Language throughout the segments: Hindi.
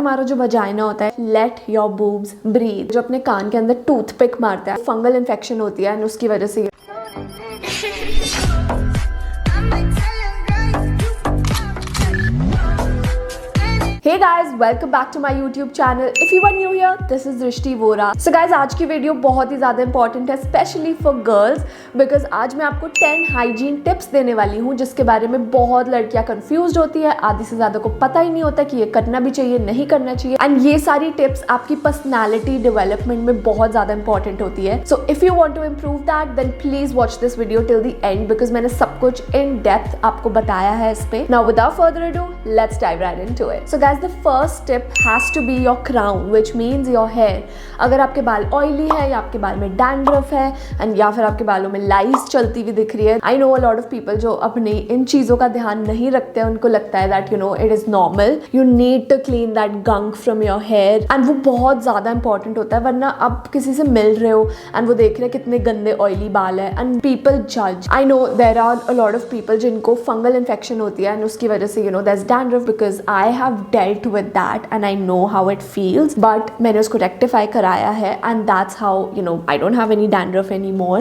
हमारा जो वजाइना होता है, लेट योर बूब्स ब्रीथ, जो अपने कान के अंदर टूथपिक मारता है, फंगल इन्फेक्शन होती है एंड उसकी वजह से Hey guys, welcome back to my YouTube channel. If you are new here, this is Drishti Vora. So guys, आज की वीडियो बहुत ही ज़्यादा इंपॉर्टेंट है, स्पेशली फॉर गर्ल्स, बिकॉज आज मैं आपको 10 हाइजीन टिप्स देने वाली हूँ जिसके बारे में बहुत लड़कियाँ कंफ्यूज होती है, आधी से ज़्यादा को पता ही नहीं होता कि ये करना भी चाहिए, नहीं करना चाहिए। एंड ये सारी टिप्स आपकी पर्सनैलिटी डेवलपमेंट में बहुत ज़्यादा इंपॉर्टेंट होती है। So if you want to improve that, then please watch this video till the end, because मैंने सब कुछ इन डेप्थ आपको बताया है इस पे। Now without further ado, let's dive right into it. So guys, the first tip has to be your crown, which means your hair. अगर आपके बाल ऑयली है या आपके बाल में डैंड्रफ है एंड या फिर आपके बालों में लाइस चलती हुई दिख रही है, I know a lot of people जो अपनी इन चीज़ों का ध्यान नहीं रखते हैं, उनको लगता है that you know it is normal, you need to clean that gunk from your hair, and वो बहुत ज़्यादा इंपॉर्टेंट होता है। वरना आप किसी से मिल रहे हो एंड वो देख रहे हैं कितने गंदे ऑयली बाल है एंड पीपल जज। I know there are a lot of people जिनको फंगल इन्फेक्शन होती है एंड उसकी वजह से you know that's dandruff, because I have dealt with that and I know how it feels, but मैंने उसको rectify कराया है and that's how you know I don't have any dandruff anymore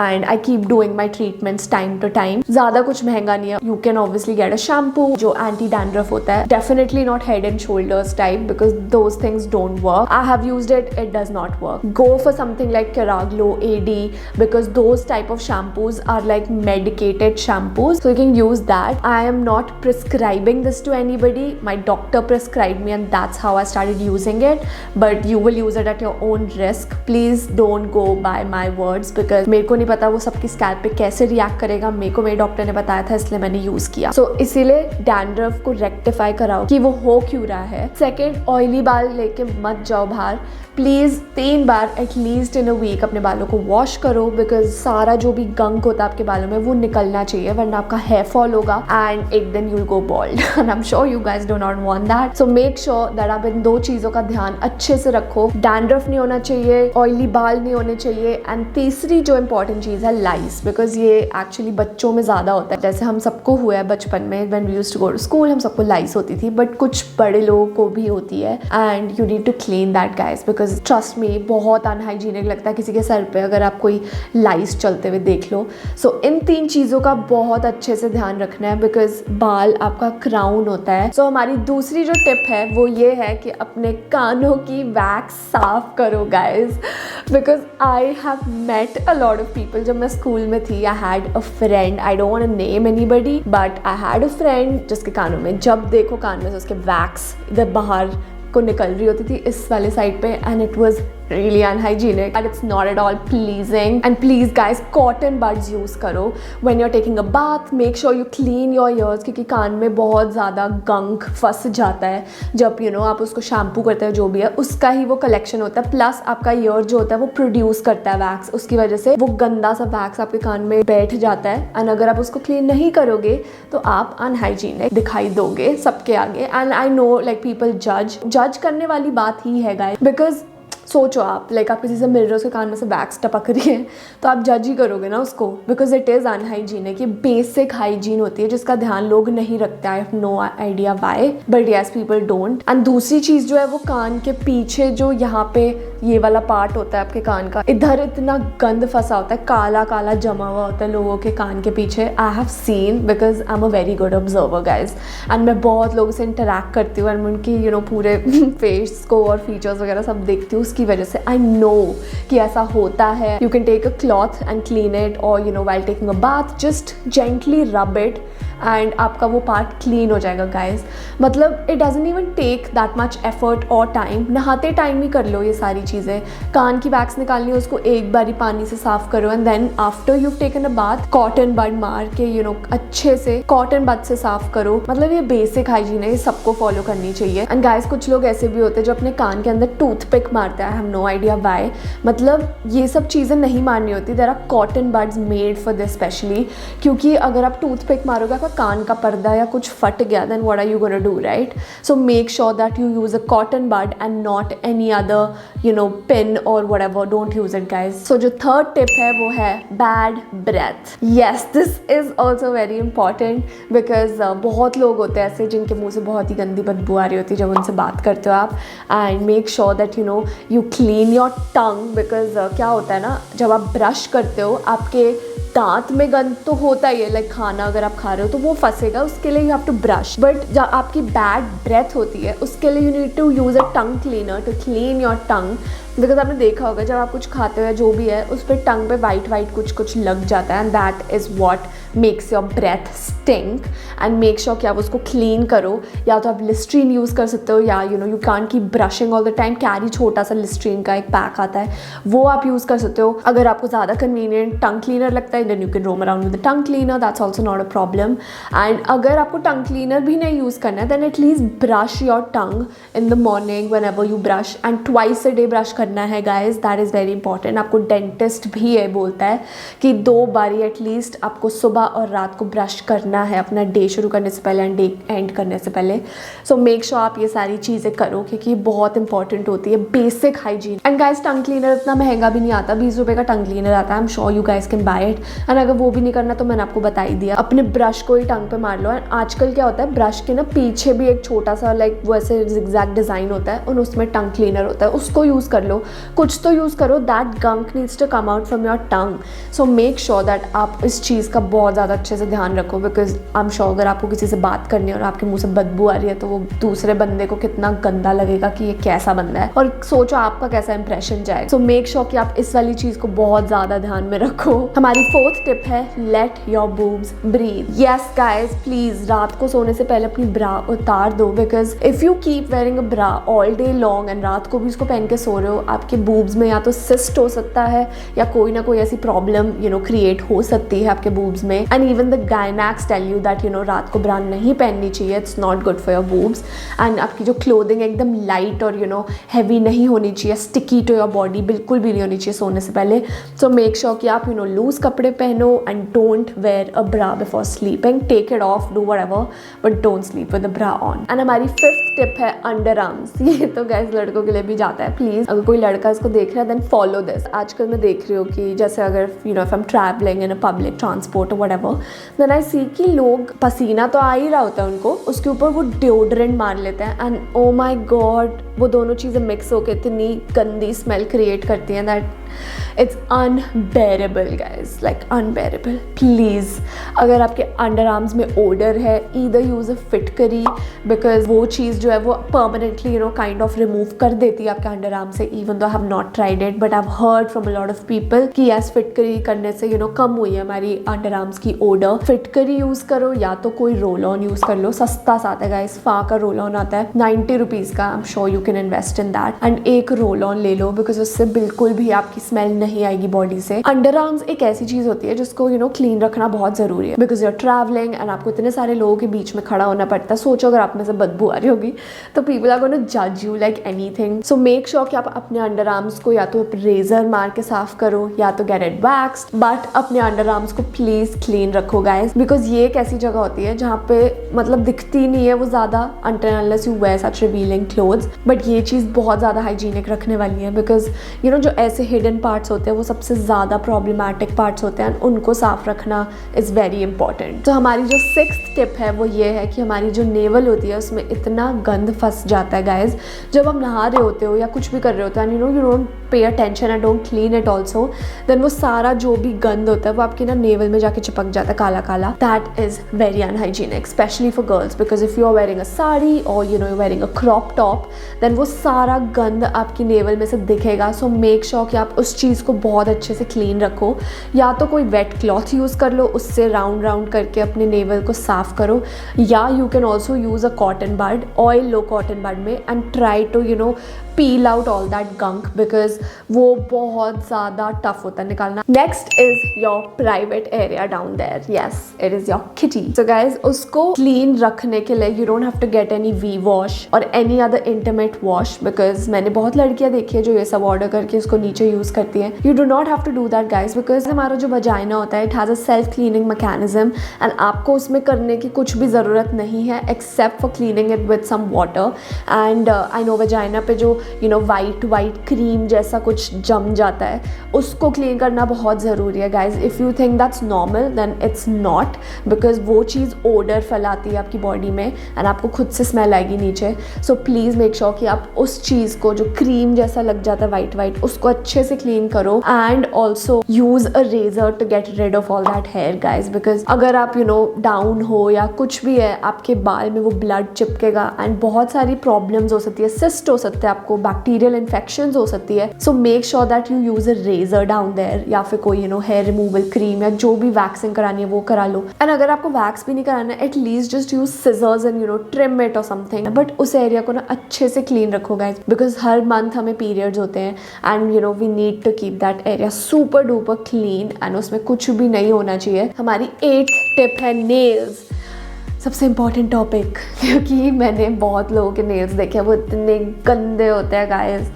and I keep doing my treatments time to time. ज़्यादा कुछ महंगा नहीं है, you can obviously get a shampoo जो anti dandruff होता है, definitely not head and shoulders type because those things don't work. I have used it, it does not work. Go for something like Keraglo AD because those type of shampoos are like medicated shampoos, so you can use that. I am not prescribing this to anybody, my doctor prescribed me and that's how I started using it, but you will use it at your own risk. Please don't go by my words because मेरे को नहीं पता वो सबकी स्कैल्प पे कैसे रिएक्ट करेगा, मेरे को मेरे डॉक्टर ने बताया था इसलिए मैंने यूज किया। सो इसीलिए डैंड्रफ को रेक्टिफाई कराओ कि वो हो क्यों रहा है। सेकेंड, ऑयली बाल लेके मत जाओ बाहर, प्लीज़ 3 बार एटलीस्ट इन अ वीक अपने बालों को वॉश करो, बिकॉज सारा जो भी गंक होता है आपके बालों में वो निकलना चाहिए, वरना आपका हेयर फॉल होगा एंड एक दिन you will go bald and I am sure you guys do not want that. So make sure that आप इन 2 चीज़ों का ध्यान अच्छे से रखो। डैंड्रफ नहीं होना चाहिए, ऑयली बाल नहीं होने चाहिए, एंड तीसरी जो इंपॉर्टेंट चीज़ है लाइस, बिकॉज ये एक्चुअली बच्चों में ज़्यादा होता है। जैसे हम सबको हुआ है बचपन में, when we used to go to school, हम सबको लाइस होती थी, बट कुछ बड़े लोगों को भी होती है and you need to clean that guys, because trust me बहुत अनहाइजीनिक लगता है किसी के सर पे अगर आप कोई लाइस चलते हुए देख लो। सो इन 3 चीज़ों का बहुत अच्छे से ध्यान रखना है, बिकॉज बाल आपका क्राउन होता है। सो हमारी दूसरी जो टिप है वो ये है कि अपने कानों की वैक्स साफ करो guys, because I have met a lot of people. जब मैं स्कूल में थी, I had a friend, I don't want to name anybody, but I had a friend जिसके कानों में जब देखो कान में से उसके वैक्स इधर बाहर को निकल रही होती थी इस वाले साइड पे, and it was really unhygienic and it's not at all pleasing. And please guys, cotton buds use करो when you're taking a bath. Make sure you clean your ears क्योंकि कान में बहुत ज़्यादा गंक फंस जाता है जब you know आप उसको शैम्पू करते हो, जो भी है उसका ही वो कलेक्शन होता है, प्लस आपका ईयर जो होता है वो प्रोड्यूस करता है वैक्स, उसकी वजह से वो गंदा सा वैक्स आपके कान में बैठ जाता है एंड अगर आप उसको क्लीन नहीं करोगे तो आप अनहाइजीनिक दिखाई दोगे सबके आगे। And I know like people जज करने वाली बात ही है गाइस, बिकॉज सोचो आप लाइक आप किसी से मिल रहे हो, उसके कान में से वैक्स टपक रही है तो आप जज ही करोगे ना उसको, बिकॉज इट इज़ अनहाइजीनिक। ये बेसिक हाइजीन होती है जिसका ध्यान लोग नहीं रखते। I have no idea why, but yes people don't. And दूसरी चीज़ जो है वो कान के पीछे जो यहाँ पे ये वाला पार्ट होता है आपके कान का, इधर इतना गंद फंसा होता है, काला काला जमा हुआ होता है लोगों के कान के पीछे। I have seen, because I am a very good observer guys, and मैं बहुत लोगों से इंटरेक्ट करती हूँ एंड मैं उनकी यू नो पूरे फेस को और फीचर्स वगैरह सब देखती हूँ, उसकी वजह से आई नो कि ऐसा होता है। You can take a cloth and clean it, और you know while taking a bath just gently rub it and आपका वो पार्ट क्लीन हो जाएगा गाइज। मतलब it doesn't even take that much effort और टाइम, नहाते टाइम ही कर लो ये सारी चीज़ें। कान की वैक्स निकालनी है, उसको एक बारी पानी से साफ करो and then after you taken a bath cotton bud मार के यू नो अच्छे से कॉटन बड से साफ करो। मतलब ये बेसिक हाइजीन है, ये सबको फॉलो करनी चाहिए। एंड गाइज कुछ लोग ऐसे भी होते हैं जो अपने कान के अंदर टूथपिक मारते हैं, I have no idea why. मतलब ये सब चीज़ें नहीं मारनी होती, there are cotton buds made for this specially, क्योंकि अगर आप टूथपिक मारोगे आपका कान का पर्दा या कुछ फट गया, then what are you gonna do, right? So make sure that you use a cotton bud and not any other pin और whatever, don't use it guys. So जो थर्ड टिप है वो है bad breath. Yes, this is also very important because बहुत लोग होते हैं ऐसे जिनके मुंह से बहुत ही गंदी बदबू आ रही होती है जब उनसे बात करते हो आप। And make sure that you clean your tongue because क्या होता है ना, जब आप ब्रश करते हो आपके दांत में गंद तो होता ही है, लाइक खाना अगर आप खा रहे हो तो वो फंसेगा, उसके लिए you have to brush. But जब आपकी बैड ब्रेथ होती है उसके लिए you need to use a tongue cleaner to clean your tongue. Because आपने देखा होगा जब आप कुछ खाते हो या जो भी है उस पर टंग पे वाइट वाइट कुछ लग जाता है, and that is what makes your breath stink. And make sure कि आप उसको क्लीन करो, या तो आप लिस्ट्रीन यूज़ कर सकते हो, या you can't keep brushing all the time, carry छोटा सा लिस्ट्रीन का एक पैक आता है वो आप यूज़ कर सकते हो। अगर आपको ज़्यादा कन्वीनियंट टंग क्लीनर लगता है then you can roam around with the tongue cleaner, that's also not a problem. And अगर आपको टंग क्लीनर भी नहीं यूज़ करना है then at least brush your tongue in the morning whenever you brush, and twice a day brush करना है guys, that is very important. आपको डेंटिस्ट भी ये बोलता है कि 2 बारी एटलीस्ट आपको सुबह और रात को ब्रश करना है अपना डे शुरू करने से पहले एंड डे एंड करने से पहले। सो मेक श्योर आप ये सारी चीज़ें करो क्योंकि ये बहुत इंपॉर्टेंट होती है, basic hygiene. And guys tongue cleaner इतना महंगा भी नहीं आता, 20 रुपये का टंग क्लीनर आता है, आई am sure you guys can buy it. And अगर वो भी नहीं करना तो मैंने आपको बता ही दिया, अपने ब्रश को ही टंग पे मार लो। एंड आजकल क्या होता है, ब्रश के ना पीछे भी एक छोटा सा लाइक वो ऐसे जिगजैग डिज़ाइन होता है और उसमें टंग क्लीनर होता है, उसको यूज़ कर लो, कुछ तो यूज़ करो, that gunk needs to come out from your tongue. So make sure that आप इस चीज़ का बहुत ज़्यादा अच्छे से ध्यान रखो बिकॉज आई एम श्योर अगर आपको किसी से बात करनी है और आपके मुंह से बदबू आ रही है तो वो दूसरे बंदे को कितना गंदा लगेगा कि ये कैसा बंदा है, और सोचो आपका कैसा इंप्रेशन जाए। सो मेक श्योर कि आप इस वाली चीज़ को बहुत ज़्यादा ध्यान में रखो। हमारी 4th टिप है let your boobs breathe. Yes guys, please रात को सोने से पहले अपनी ब्रा उतार दो because if you keep wearing a bra all day long and रात को भी उसको पहन के सो रहे हो, आपके बूब्स में या तो सिस्ट हो सकता है या कोई ना कोई ऐसी प्रॉब्लम क्रिएट हो सकती है आपके बूब्स में। And even the gynaecs tell you that रात को ब्रा नहीं पहननी चाहिए, it's not good for your boobs. And आपकी जो क्लोथिंग एकदम लाइट और हैवी नहीं होनी चाहिए, स्टिकी टू योर बॉडी बिल्कुल भी नहीं होनी चाहिए सोने से पहले। सो मेक श्योर कि आप लूज कपड़े पहनो and don't wear a bra before sleeping, take it off, do whatever but don't sleep with the bra on. And हमारी 5th टिप है अंडर आर्म्स। ये तो गाइस लड़कों के लिए भी जाता है, प्लीज अगर कोई लड़का इसको देख रहा है देन फॉलो दिस। आजकल मैं देख रही हूँ कि जैसे अगर if I am travelling in a public transport और व्हाटएवर, देन आई सी कि लोग पसीना तो आ ही रहा होता है उनको, उसके ऊपर वो डिओड्रेंट मार लेते हैं एंड ओ माय गॉड वो दोनों चीज़ें मिक्स होकर इतनी गंदी स्मेल क्रिएट करती हैं that it's unbearable guys, like unbearable. Please अगर आपके अंडर आर्म्स में ओडर है ईदर यूज़ अ फिटकरी बिकॉज वो चीज़ जो है वो परमानेंटली काइंड ऑफ रिमूव कर देती है आपके अंडर आर्म से। Even though I have not tried it but I have heard from a lot of people कि यस फिटकरी करने से कम हुई है हमारी अंडर आर्म्स की ओडर। फिटकरी यूज़ करो या तो कोई रोल ऑन यूज़ कर लो, सस्ता सा आता है गाइज, फा का रोल ऑन आता है 90 रुपीज़ का, आई am sure you can invest in that. And एक रोल ऑन ले लो बिकॉज उससे बिल्कुल भी आपकी स्मेल नहीं आएगी बॉडी से। अंडर आर्म्स एक ऐसी चीज़ होती है जिसको क्लीन रखना बहुत ज़रूरी है because you are travelling and आपको इतने सारे लोगों के बीच में खड़ा होना पड़ता है। सोचो अगर आप में से बदबू आ रही होगी तो पीपल आर गोना जज you like anything. So make sure कि आप अपने अंडर आर्म्स को या तो रेजर मार के साफ करो या तो गेट इट वैक्स्ड, बट अपने अंडर आर्म्स को प्लीज क्लीन रखो गाइज बिकॉज ये एक ऐसी जगह होती है जहाँ पे मतलब दिखती नहीं है वो ज़्यादा until unless you wear such revealing clothes, but ये चीज़ बहुत ज़्यादा हाइजीनिक रखने वाली है बिकॉज जो ऐसे हिडन पार्ट्स होते हैं वो सबसे ज़्यादा प्रॉब्लमैटिक पार्ट्स होते हैं, उनको साफ रखना इज़ वेरी इंपॉर्टेंट। तो हमारी जो 6th टिप है वो ये है कि हमारी जो नेवल होती है उसमें इतना गंद फंस जाता है गाइज, जब आप नहा रहे होते हो या कुछ भी कर रहे होते हैं you don't pay attention and don't clean it also, then वो सारा जो भी गंद होता है वो आपकी नेवल में जाके चिपक जाता है काला काला। That is very unhygienic specially for girls because if you are wearing a sari और you're wearing a crop top देन वो सारा गंद आपकी नेवल में से दिखेगा। सो मेक श्योर कि आप उस चीज़ को बहुत अच्छे से क्लीन रखो, या तो कोई वेट क्लॉथ यूज़ कर लो उससे राउंड राउंड करके अपने नेवल को साफ करो, या you can also use a cotton bud, oil लो कॉटन बड में and try to peel out all that gunk because वो बहुत ज़्यादा टफ होता है निकालना। Next is your private area down there. Yes, it is your kitty. So guys, उसको clean रखने के लिए you don't have to get any V-wash or any other intimate wash because मैंने बहुत लड़कियाँ देखी है जो ये सब ऑर्डर करके उसको नीचे यूज़ करती हैं। You do not have to do that guys because हमारा जो वजाइना होता है, it has a self cleaning mechanism and आपको उसमें करने की कुछ भी ज़रूरत नहीं है except for cleaning it with some water. And I know vagina पे जो वाइट क्रीम जैसा कुछ जम जाता है उसको क्लीन करना बहुत ज़रूरी है guys. If you think that's normal then it's not, because वो चीज़ ओडर फैलाती है आपकी बॉडी में एंड आपको खुद से स्मेल आएगी नीचे। सो प्लीज़ मेक श्योर कि आप उस चीज़ को जो क्रीम जैसा लग जाता है वाइट उसको अच्छे से क्लीन करो and also use a razor to get rid of all that hair guys. Because अगर आप डाउन हो या कुछ भी है आपके बाल में वो ब्लड चिपकेगा एंड बहुत सारी प्रॉब्लम्स हो सकती है, सिस्ट हो सकते हैं, आपको बैक्टीरियल इन्फेक्शन हो सकती है। So make sure that you use a razor down there या फिर कोई हेयर रिमूवल क्रीम या जो भी वैक्सिंग करानी है वो करा लो। एंड अगर आपको वैक्स भी नहीं कराना है at least just use scissors and trim it और समथिंग, बट उस एरिया को ना अच्छे से क्लीन रखो गाइज, बिकॉज हर मंथ हमें पीरियड्स होते हैं and we need to keep that area super duper clean and उसमें कुछ भी नहीं होना चाहिए। हमारी 8th टिप है नेल्स, सबसे इम्पॉर्टेंट टॉपिक, क्योंकि मैंने बहुत लोगों के नेल्स देखे हैं वो इतने गंदे होते हैं गाइस,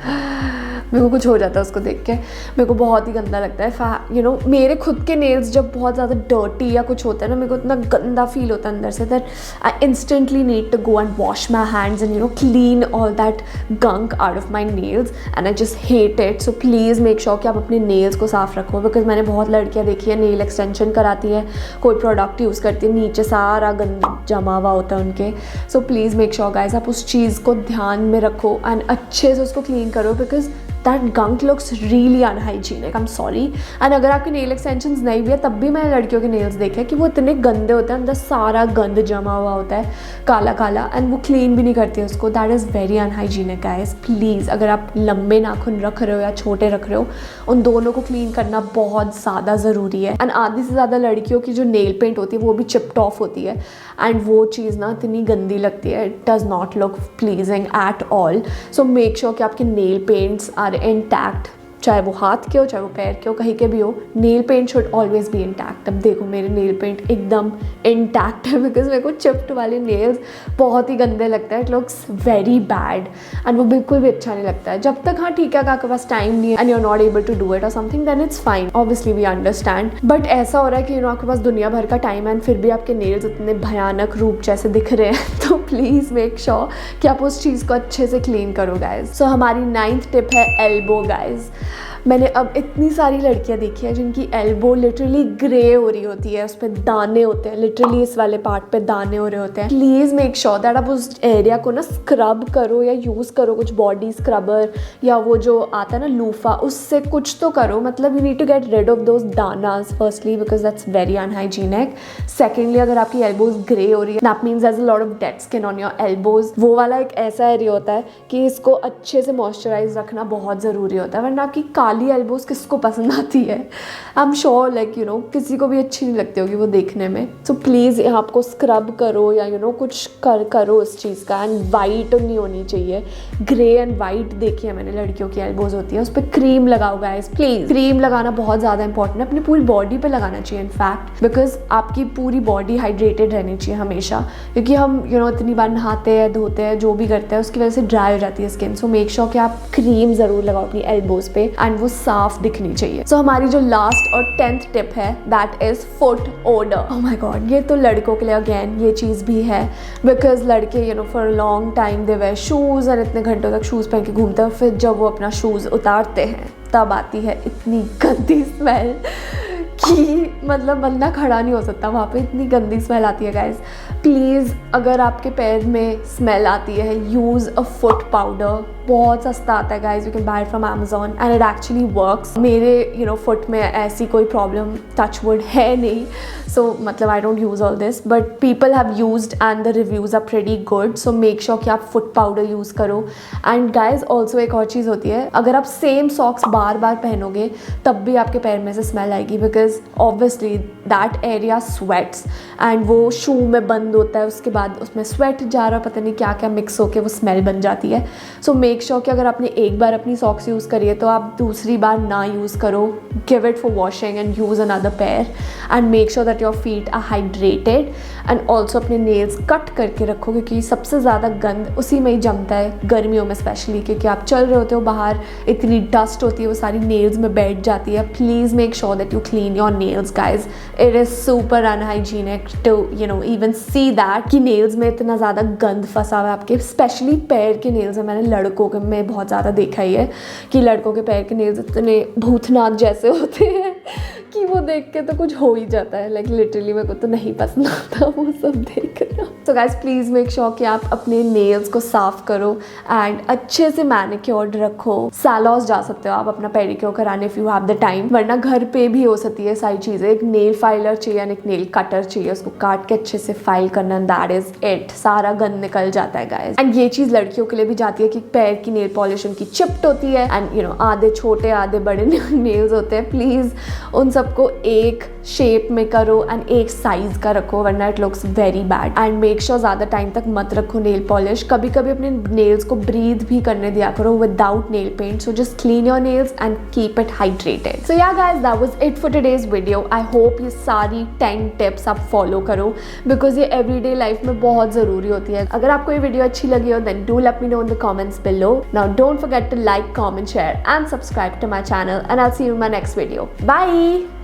मेरे को कुछ हो जाता है उसको देख के, मेरे को बहुत ही गंदा लगता है। मेरे खुद के नेल्स जब बहुत ज़्यादा डर्टी या कुछ होता है ना, मेरे को इतना गंदा फील होता है अंदर से that I instantly need to go and wash my hands and clean all that gunk out of my nails and I just hate it. So please make sure कि आप अपने नेल्स को साफ रखो, बिकॉज मैंने बहुत लड़कियाँ देखी है नेल एक्सटेंशन कराती है, कोई प्रोडक्ट यूज़ करती है, नीचे सारा गंद जमा हुआ होता है उनके। सो प्लीज़ मेक श्योर गाइज आप उस चीज़ को ध्यान में रखो एंड अच्छे से उसको क्लीन करो, because that gunk looks really unhygienic, I am sorry. And अगर आपके नेल एक्सटेंशंस नहीं भी है तब भी मैंने लड़कियों के नेल्स देखे कि वो इतने गंदे होते हैं, अंदर सारा गंद जमा हुआ होता है काला काला एंड वो क्लीन भी नहीं करती है उसको। That is very unhygienic guys. Please अगर आप लंबे नाखून रख रहे हो या छोटे रख रहे हो, उन दोनों को क्लीन करना बहुत ज़्यादा ज़रूरी है। एंड आधी से ज़्यादा लड़कियों की जो नेल पेंट होती है वो भी चिप्ड ऑफ होती है एंड वो चीज़ ना इतनी गंदी लगती है, it does not look pleasing at all. So make sure कि आपके नेल पेंट्स आर इंटैक्ट, चाहे वो हाथ के हो चाहे वो पैर के हो, कहीं के भी हो, nail paint should always be intact. अब देखो मेरे नेल पेंट एकदम इंटैक्ट है, बिकॉज मेरे को चिप्ड वाले नेल्स बहुत ही गंदे लगता है, it looks very bad and वो बिल्कुल भी अच्छा नहीं लगता है। जब तक हाँ ठीक है आपके पास टाइम नहीं है and you are not able to do it और something, then it's fine, obviously we understand. But ऐसा हो रहा है कि आपके पास दुनिया भर का टाइम है एंड फिर भी आपके नेल्स इतने भयानक रूप जैसे दिख रहे हैं, तो प्लीज़ मेक श्योर कि आप उस चीज़ को अच्छे से क्लीन करो गाइज। सो हमारी 9th टिप है एल्बो गाइज। मैंने अब इतनी सारी लड़कियां देखी हैं जिनकी एल्बो लिटरली ग्रे हो रही होती है, उस पर दाने होते हैं, लिटरली इस वाले पार्ट पे दाने हो रहे होते हैं। प्लीज़ मेक श्योर दैट आप उस एरिया को ना स्क्रब करो या यूज़ करो कुछ बॉडी स्क्रबर या वो जो आता है ना लूफा, उससे कुछ तो करो। मतलब you need to get rid of those दानास firstly, because that's very unhygienic. Secondly अगर आपकी एल्बोज ग्रे हो रही है that means there is a lot of dead skin on your elbows. वो वाला एक ऐसा एरिया होता है कि इसको अच्छे से मॉइस्चराइज रखना बहुत ज़रूरी होता है, वरना आपकी काली एल्बोज किसको पसंद आती है? आई एम श्योर लाइक किसी को भी अच्छी नहीं लगती होगी वो देखने में। सो प्लीज़ आपको स्क्रब करो या कुछ करो उस चीज़ का। एंड वाइट नहीं होनी चाहिए, ग्रे एंड वाइट देखी है मैंने लड़कियों की एल्बोज होती है, उस पर क्रीम लगाओ गाइस प्लीज़। क्रीम लगाना बहुत ज़्यादा इंपॉर्टेंट है, अपनी पूरी बॉडी पे लगाना चाहिए इनफैक्ट, बिकॉज आपकी पूरी बॉडी हाइड्रेटेड रहनी चाहिए हमेशा, क्योंकि हम इतनी बार नहाते हैं धोते हैं जो भी करते हैं उसकी वजह से ड्राई हो जाती है स्किन। सो मेक श्योर कि आप क्रीम ज़रूर लगाओ अपनी एल्बोज पे एंड वो साफ दिखनी चाहिए। सो हमारी जो लास्ट और 10th टिप है that is foot odour. Oh my god, ये तो लड़कों के लिए अगेन ये चीज़ भी है, बिकॉज लड़के for long time they where shoes और इतने घंटों तक शूज़ पहन के घूमते हैं, फिर जब वो अपना शूज़ उतारते हैं तब आती है इतनी गंदी स्मेल कि मतलब बंदा खड़ा नहीं हो सकता वहाँ पे, इतनी गंदी स्मेल आती है गाइज। प्लीज़ अगर आपके पैर में स्मेल आती है यूज़ अ फुट पाउडर, बहुत सस्ता आता है guys, you can buy from Amazon and it actually works. मेरे फुट में ऐसी कोई प्रॉब्लम टच वुड है नहीं, सो मतलब I don't use all this, but people have used and the reviews are pretty good. So make sure कि आप फुट पाउडर यूज़ करो। एंड गाइज ऑल्सो एक और चीज़ होती है, अगर आप सेम सॉक्स बार बार पहनोगे तब भी आपके पैर में से स्मेल आएगी, because obviously that area sweats and वो शू में बंद होता है, उसके बाद उसमें स्वेट जा रहा है, पता नहीं क्या क्या मिक्स होके वो स्मेल बन जाती है। सो मेक श्योर कि अगर आपने एक बार अपनी सॉक्स यूज़ करी है तो आप दूसरी बार ना यूज़ करो, give it for washing and use another pair and make sure that your feet are hydrated. And also अपने नेल्स कट करके रखो, क्योंकि सबसे ज़्यादा गंद उसी में ही जमता है गर्मियों में स्पेशली, क्योंकि आप चल रहे होते हो बाहर, इतनी डस्ट होती है वो सारी नेल्स में बैठ जाती है। Please make sure that you clean your nails guys. It is super unhygienic to even see that कि नेल्स में इतना ज़्यादा गंद फंसा हुआ है आपके, स्पेशली पैर के नेल्स है. मैंने लड़कों के में बहुत ज़्यादा देखा ही है कि लड़कों के पैर के नेल्स इतने भूतनाथ जैसे होते हैं कि वो देख के तो कुछ हो ही जाता है. लाइक लिटरली मेरे को तो नहीं पसंद आता वो सब देखना. So guys please make sure कि आप अपने नेल्स को साफ करो एंड अच्छे से मैनिक्योर्ड रखो. सैलॉस जा सकते हो आप अपना पेडिक्योर कराने if you have the time, वरना घर पे भी हो सकती है सारी चीज़ें. एक नेल फाइलर चाहिए एंड एक नेल कटर चाहिए, उसको काट के अच्छे से फाइल करना. That is it. सारा गंद निकल जाता है गाइज. एंड ये चीज़ लड़कियों के लिए भी जाती है कि पैर की नेल पॉलिश उनकी चिप्ड होती है एंड आधे छोटे आधे बड़े नेल्स होते हैं. प्लीज़ उन सबको एक शेप में करो एंड एक साइज का रखो, वरना it looks very bad. And make sure ज़्यादा टाइम तक मत रखो नेल पॉलिश. कभी कभी अपने नेल्स को ब्रीथ भी करने दिया करो without nail paint. So just clean your nails and keep it hydrated. So yeah guys that was it for today's video. I hope ये सारी 10 टिप्स आप फॉलो करो बिकॉज ये एवरीडे लाइफ में बहुत ज़रूरी होती है. अगर आपको ये वीडियो अच्छी लगी हो then do let me know in the comments below. Now don't forget to like, comment, share and subscribe to my channel and I will see you in my next video. Bye.